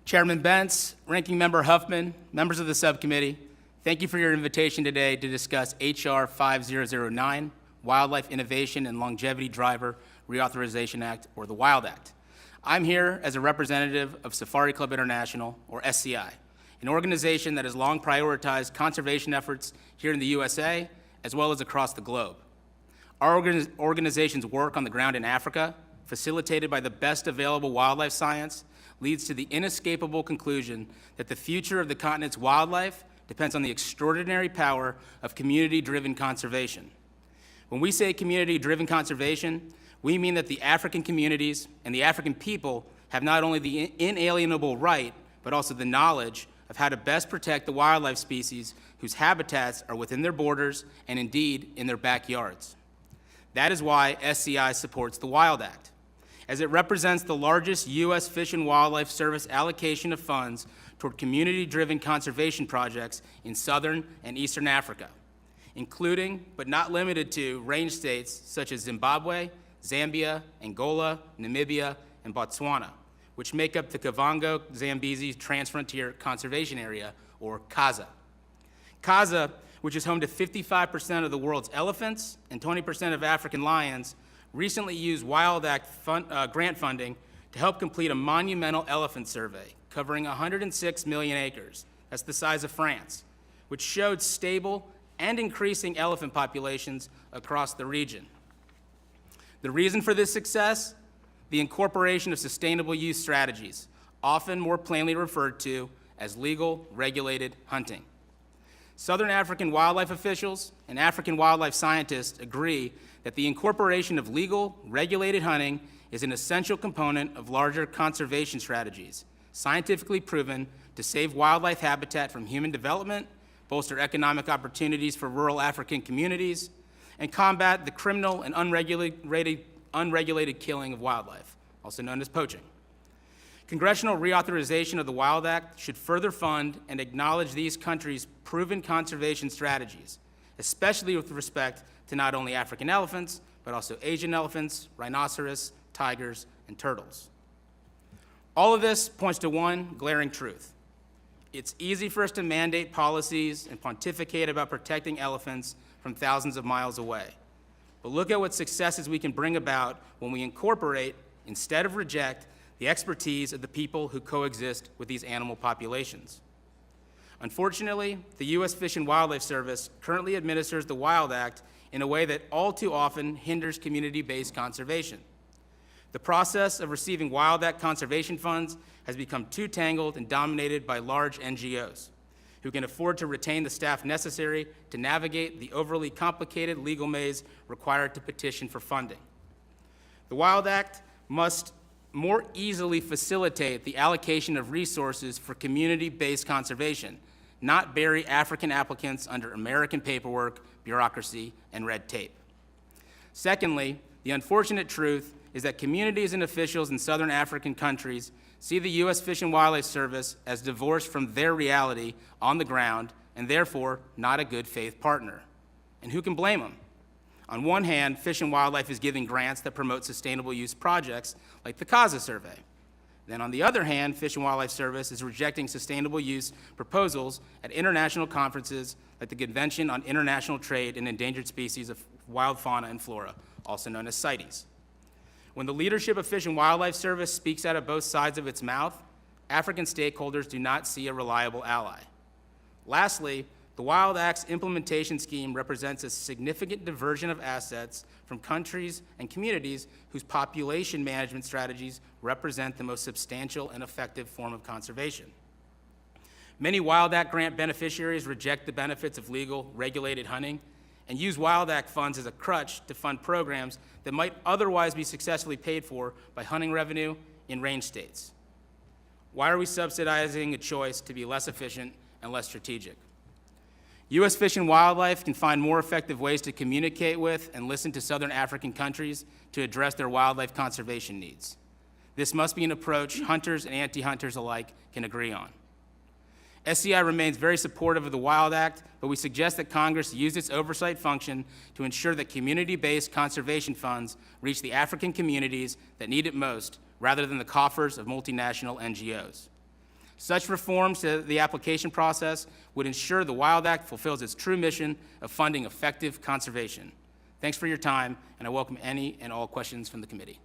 Chairman Bentz, Ranking Member Huffman, members of the subcommittee, thank you for your invitation today to discuss H.R. 5009, Wildlife Innovation and Longevity Driver Reauthorization Act, or the WILD Act. I'm here as a representative of Safari Club International, or SCI, an organization that has long prioritized conservation efforts here in the USA, as well as across the globe. Our organization's work on the ground in Africa, facilitated by the best available wildlife science, leads to the inescapable conclusion that the future of the continent's wildlife depends on the extraordinary power of community-driven conservation. When we say community-driven conservation, we mean that the African communities and the African people have not only the inalienable right, but also the knowledge of how to best protect the wildlife species whose habitats are within their borders and indeed in their backyards. That is why SCI supports the WILD Act, as it represents the largest U.S. Fish and Wildlife Service allocation of funds toward community-driven conservation projects in southern and eastern Africa, including, but not limited to, range states such as Zimbabwe, Zambia, Angola, Namibia, and Botswana, which make up the Kavango-Zambezi Transfrontier Conservation Area, or CAZA. CAZA, which is home to 55% of the world's elephants and 20% of African lions, recently used WILD Act grant funding to help complete a monumental elephant survey covering 106 million acres, that's the size of France, which showed stable and increasing elephant populations across the region. The reason for this success? The incorporation of sustainable use strategies, often more plainly referred to as legal regulated hunting. Southern African wildlife officials and African wildlife scientists agree that the incorporation of legal, regulated hunting is an essential component of larger conservation strategies, scientifically proven to save wildlife habitat from human development, bolster economic opportunities for rural African communities, and combat the criminal and unregulated killing of wildlife, also known as poaching. Congressional reauthorization of the WILD Act should further fund and acknowledge these countries' proven conservation strategies, especially with respect to not only African elephants, but also Asian elephants, rhinoceros, tigers, and turtles. All of this points to one glaring truth. It's easy for us to mandate policies and pontificate about protecting elephants from thousands of miles away. But look at what successes we can bring about when we incorporate, instead of reject, the expertise of the people who coexist with these animal populations. Unfortunately, the U.S. Fish and Wildlife Service currently administers the WILD Act in a way that all too often hinders community-based conservation. The process of receiving WILD Act conservation funds has become too tangled and dominated by large NGOs, who can afford to retain the staff necessary to navigate the overly complicated legal maze required to petition for funding. The WILD Act must more easily facilitate the allocation of resources for community-based conservation, not bury African applicants under American paperwork, bureaucracy, and red tape. Secondly, the unfortunate truth is that communities and officials in southern African countries see the U.S. Fish and Wildlife Service as divorced from their reality on the ground and therefore not a good faith partner. And who can blame them? On one hand, Fish and Wildlife is giving grants that promote sustainable use projects like the CAZA survey. Then on the other hand, Fish and Wildlife Service is rejecting sustainable use proposals at international conferences like the Convention on International Trade in Endangered Species of Wild Fauna and Flora, also known as CITES. When the leadership of Fish and Wildlife Service speaks out of both sides of its mouth, African stakeholders do not see a reliable ally. Lastly, the WILD Act's implementation scheme represents a significant diversion of assets from countries and communities whose population management strategies represent the most substantial and effective form of conservation. Many WILD Act grant beneficiaries reject the benefits of legal, regulated hunting and use WILD Act funds as a crutch to fund programs that might otherwise be successfully paid for by hunting revenue in range states. Why are we subsidizing a choice to be less efficient and less strategic? U.S. Fish and Wildlife can find more effective ways to communicate with and listen to southern African countries to address their wildlife conservation needs. This must be an approach hunters and anti-hunters alike can agree on. SCI remains very supportive of the WILD Act, but we suggest that Congress use its oversight function to ensure that community-based conservation funds reach the African communities that need it most, rather than the coffers of multinational NGOs. Such reforms to the application process would ensure the WILD Act fulfills its true mission of funding effective conservation. Thanks for your time, and I welcome any and all questions from the committee.